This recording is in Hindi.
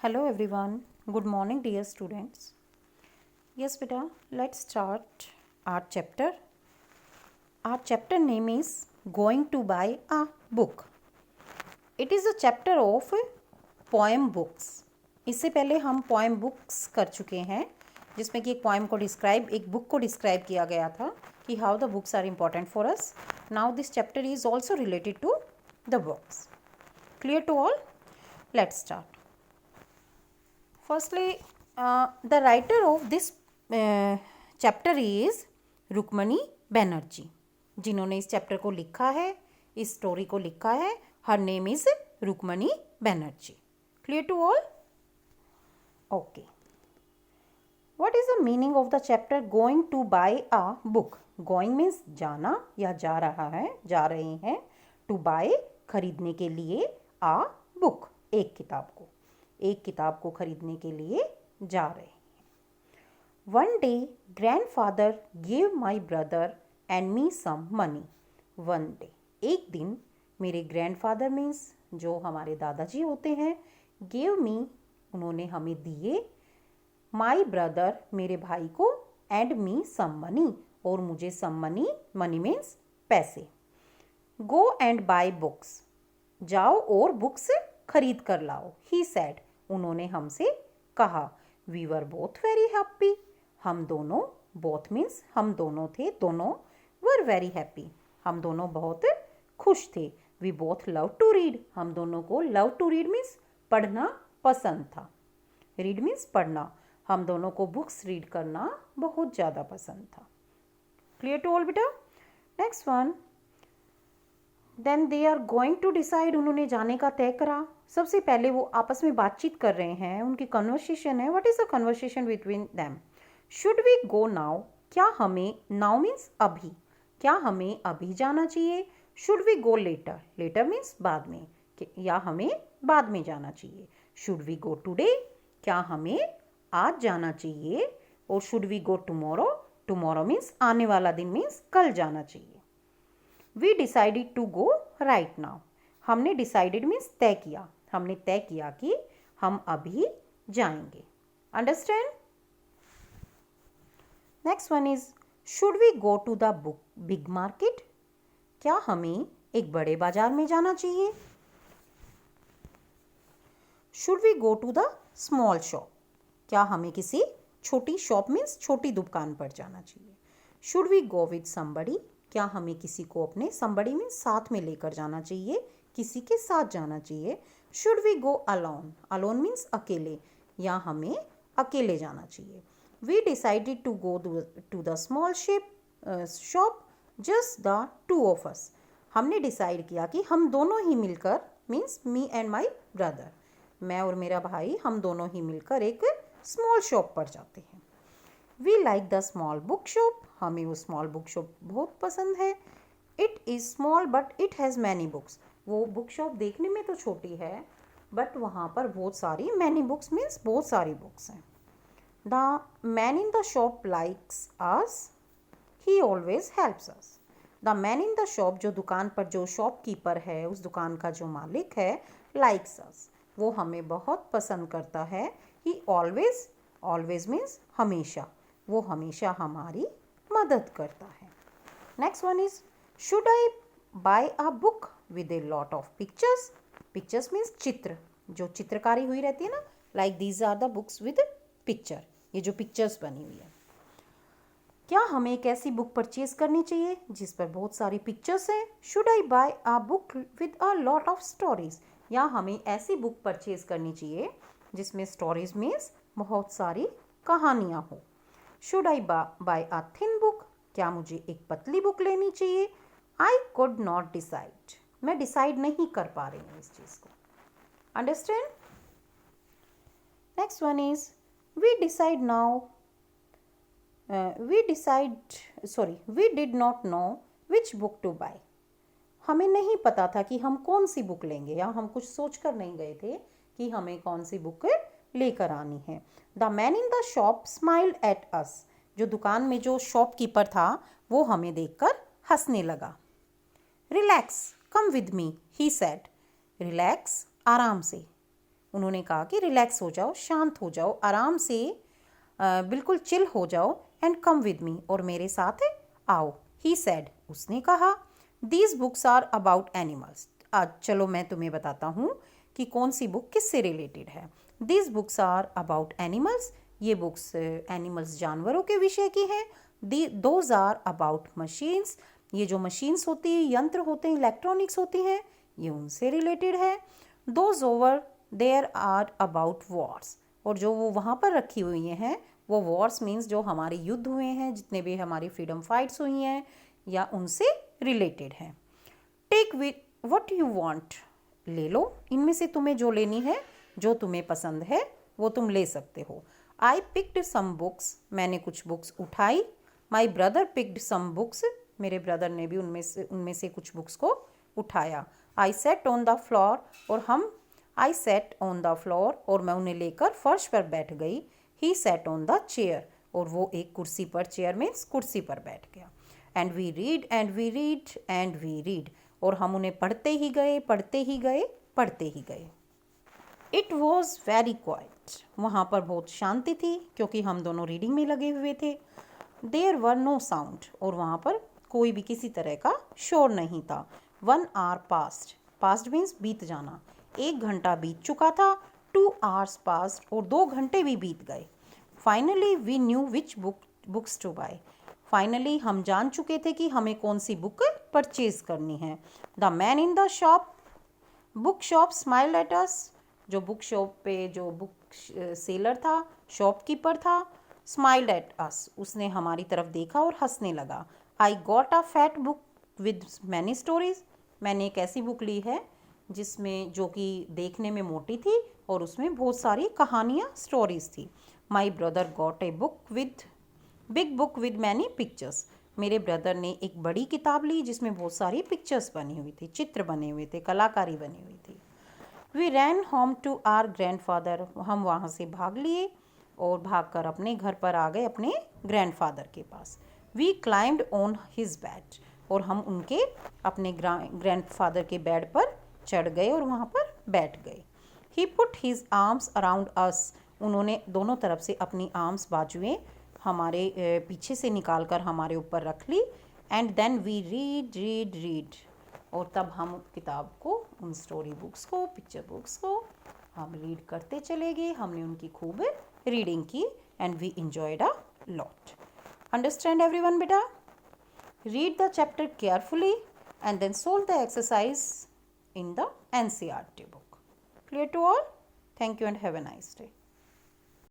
Hello everyone. Good morning dear students. Yes beta, let's start our chapter. Our chapter name is Going to Buy a Book. It is a chapter of poem books. इससे पहले हम poem books कर चुके हैं जिसमें कि एक poem को डिस्क्राइब एक बुक को डिस्क्राइब किया गया था कि how the books are important for us. Now this chapter is also related to the books. Clear to all? Let's start. Firstly, the writer of this chapter is Rukmini Banerjee. जिन्होंने इस चैप्टर को लिखा है, इस स्टोरी को लिखा है, her name is Rukmani Banerjee. Clear to all? Okay. What is the meaning of the chapter going to buy a book? Going means जाना या जा रहा है, जा रहे हैं. टू बाय खरीदने के लिए, आ बुक एक किताब को खरीदने के लिए जा रहे हैं. One day grandfather give my brother and me some money. One day एक दिन मेरे ग्रैंडफादर मीन्स जो हमारे दादाजी होते हैं, गिव मी उन्होंने हमें दिए, माई ब्रदर मेरे भाई को, एंड मी सम मनी और मुझे सम मनी. मनी मीन्स पैसे. गो एंड बाय बुक्स जाओ और बुक्स खरीद कर लाओ. ही सेड उन्होंने हमसे कहा. We were both very happy हम दोनों, बोथ मीन्स हम दोनों थे, दोनों, वर वेरी हैप्पी हम दोनों बहुत खुश थे. We both love to read हम दोनों को लव टू रीड मीन्स पढ़ना पसंद था. रीड मीन्स पढ़ना. हम दोनों को बुक्स रीड करना बहुत ज़्यादा पसंद था. क्लियर टू ऑल बेटा? Next one. Then they are going to decide उन्होंने जाने का तय करा. सबसे पहले वो आपस में बातचीत कर रहे हैं, उनकी कन्वर्सेशन है. What is the conversation between them? Should we go now क्या हमें, नाउ मीन्स अभी, क्या हमें अभी जाना चाहिए? Should we go later, later means बाद में, या हमें बाद में जाना चाहिए? शुड वी गो टुडे क्या हमें आज जाना चाहिए? और should we go tomorrow, tomorrow means आने वाला दिन मीन्स कल जाना चाहिए. We decided to go right now हमने डिसाइडेड मीन्स तय किया, हमने तय किया कि हम अभी जाएंगे. Understand? Next one is should we go to the book big market क्या हमें एक बड़े बाजार में जाना चाहिए? Should we go to the small shop क्या हमें किसी छोटी शॉप मीन्स छोटी दुकान पर जाना चाहिए? Should we go with somebody क्या हमें किसी को अपने, समबडी मीन्स साथ में लेकर जाना चाहिए, किसी के साथ जाना चाहिए? Should we go alone, alone means अकेले, या हमें अकेले जाना चाहिए? We decided to go to the small shop just the two of us हमने डिसाइड किया कि हम दोनों ही मिलकर, means me and my brother, मैं और मेरा भाई, हम दोनों ही मिलकर एक स्मॉल शॉप पर जाते हैं. We like the small book shop हमें वो स्मॉल बुक शॉप बहुत पसंद है. It is small but it has many books वो बुक शॉप देखने में तो छोटी है बट वहाँ पर बहुत सारी, मैनी बुक्स मीन्स बहुत सारी बुक्स हैं. The man in the shop likes us he always helps us. The man in the shop जो दुकान पर जो शॉपकीपर है, उस दुकान का जो मालिक है, लाइक्स अस वो हमें बहुत पसंद करता है. ही ऑलवेज, ऑलवेज मीन्स हमेशा, वो हमेशा हमारी मदद करता है. Next one is should I buy a book with a lot of pictures. Pictures means चित्र, जो चित्रकारी हुई रहती है ना, like these are the books with picture, ये जो पिक्चर्स बनी हुई है. क्या हमें एक ऐसी बुक परचेज करनी चाहिए जिस पर बहुत सारी पिक्चर्स हैं? Should I buy a book with a lot of stories या हमें ऐसी बुक परचेज करनी चाहिए जिसमें स्टोरीज मीन्स बहुत सारी कहानियाँ हो. Should I buy a thin book क्या मुझे एक पतली बुक लेनी चाहिए? आई कुड नॉट डिसाइड मैं डिसाइड नहीं कर पा रही हूँ इस चीज़ को. Understand? Next one is we decide now we did not know which book to buy. हमें नहीं पता था कि हम कौन सी बुक लेंगे, या हम कुछ सोच कर नहीं गए थे कि हमें कौन सी बुक लेकर आनी है. The man in the shop smiled at us जो दुकान में जो शॉपकीपर था वो हमें देखकर हंसने लगा. Relax come with me he said relax आराम से, उन्होंने कहा कि रिलैक्स हो जाओ, शांत हो जाओ, आराम से बिल्कुल चिल हो जाओ एंड कम विद मी, और मेरे साथ आओ। ही सेड, उसने कहा, these books are about animals. आज चलो मैं तुम्हें बताता हूँ कि कौन सी बुक किससे रिलेटेड है। These books are about animals, ये बुक्स एनिमल्स जानवरों के विषय की हैं। दोज आर अबाउट मशीन्स, ये जो मशीन्स होती हैं, यंत्र होते हैं, इलेक्ट्रॉनिक्स होती हैं, ये उनसे रिलेटेड है। Those over there are about wars, और जो वो वहाँ पर रखी हुई हैं वो वॉर्स मीन्स जो हमारे युद्ध हुए हैं, जितने भी हमारी फ्रीडम फाइट्स हुई हैं या उनसे रिलेटेड हैं। Take with what you want, ले लो इनमें से तुम्हें जो लेनी है, जो तुम्हें पसंद है वो तुम ले सकते हो। आई पिक्ड सम बुक्स, मैंने कुछ बुक्स उठाई। My brother picked some books, मेरे ब्रदर ने भी उनमें से कुछ बुक्स को उठाया। I sat on the floor, और I sat on the floor, और मैं उन्हें लेकर फर्श पर बैठ गई। He sat on the chair, और वो एक कुर्सी पर, चेयर मीन्स कुर्सी पर बैठ गया। And we read and we read and we read, और हम उन्हें पढ़ते ही गए, पढ़ते ही गए, पढ़ते ही गए। इट वॉज वेरी क्वाइट, वहाँ पर बहुत शांति थी क्योंकि हम दोनों रीडिंग में लगे हुए थे। देयर वर नो साउंड, और वहाँ पर कोई भी किसी तरह का शोर नहीं था। 1 hour passed, पास्ट मीन्स बीत जाना, 1 घंटा बीत चुका था। 2 hours passed, और 2 घंटे भी बीत गए। Finally we knew which books to buy, finally हम जान चुके थे कि हमें कौन सी बुक परचेज करनी है। The man in the book shop smile at us, जो बुक शॉप पे जो बुक सेलर था, शॉपकीपर था, स्माइल्ड एट अस, उसने हमारी तरफ देखा और हंसने लगा। I got a fat book with many stories, मैंने एक ऐसी बुक ली है जिसमें जो कि देखने में मोटी थी और उसमें बहुत सारी कहानियाँ, स्टोरीज थी। My brother got a big book with many pictures, मेरे ब्रदर ने एक बड़ी किताब ली जिसमें बहुत सारी पिक्चर्स बनी हुई थी, चित्र बने हुए थे, कलाकारी बनी हुई थी। We ran home to our grandfather, हम वहाँ से भाग लिए और भागकर अपने घर पर आ गए, अपने ग्रैंडफादर के पास। We climbed on his bed, और हम उनके अपने ग्रैंडफादर के बेड पर चढ़ गए और वहाँ पर बैठ गए। He put his arms around us, उन्होंने दोनों तरफ से अपनी आर्म्स, बाजुएं हमारे पीछे से निकाल कर हमारे ऊपर रख ली। एंड देन वी रीड, और तब हम किताब को, उन स्टोरी बुक्स को, पिक्चर बुक्स को हम रीड करते चले गए। हमने उनकी खूब रीडिंग की and we enjoyed a lot. Understand everyone बेटा? Read the chapter carefully and then solve the exercise in the NCERT book. Clear to all? Thank you and have a nice day.